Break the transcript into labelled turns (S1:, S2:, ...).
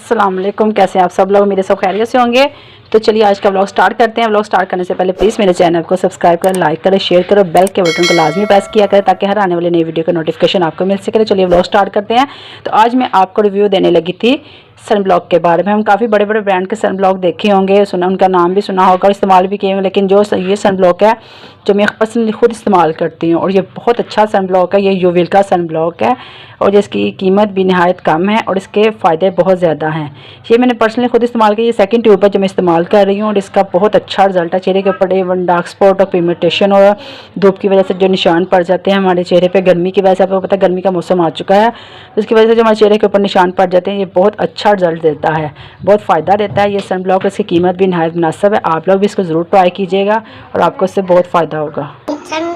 S1: अस्सलाम वालेकुम, कैसे हैं आप सब लोग। मेरे सब खैरियत से होंगे। तो चलिए आज का व्लॉग स्टार्ट करते हैं। व्लॉग स्टार्ट करने से पहले प्लीज़ मेरे चैनल को सब्सक्राइब करें, लाइक करें, शेयर करें, बेल के बटन को लाजमी प्रेस किया करें ताकि हर आने वाली नई वीडियो का नोटिफिकेशन आपको मिल सके। चलिए व्लॉग स्टार्ट करते हैं। तो आज मैं आपको रिव्यू देने लगी थी सन ब्लॉक के बारे में। हम काफ़ी बड़े बड़े ब्रांड के सन ब्लॉक देखे होंगे, सुना, उनका नाम भी सुना होगा, इस्तेमाल भी किए होंगे, लेकिन जो ये सन ब्लॉक है जो मैं पर्सनली खुद इस्तेमाल करती हूँ और ये बहुत अच्छा सन ब्लॉक है। ये यूविल का सन ब्लॉक है और जिसकी कीमत भी नहायत कम है और इसके फ़ायदे बहुत ज़्यादा हैं। ये मैंने पर्सनली खुद इस्तेमाल किया। ये सेकंड ट्यूब है जो मैं इस्तेमाल कर रही हूँ और इसका बहुत अच्छा रिजल्ट है। चेहरे के ऊपर वन डार्क स्पॉट और पिगमेंटेशन और धूप की वजह से जो निशान पड़ जाते हैं हमारे चेहरे पे, गर्मी की वजह से, आपको पता है गर्मी का मौसम आ चुका है, तो इसकी वजह से जो हमारे चेहरे के ऊपर निशान पड़ जाते हैं, ये बहुत अच्छा रिजल्ट देता है, बहुत फ़ायदा देता है ये सन ब्लॉक। इसकी कीमत भी नहायत मुनासिब है। आप लोग भी इसको ज़रूर ट्राई कीजिएगा और आपको इससे बहुत फ़ायदा होगा।
S2: सन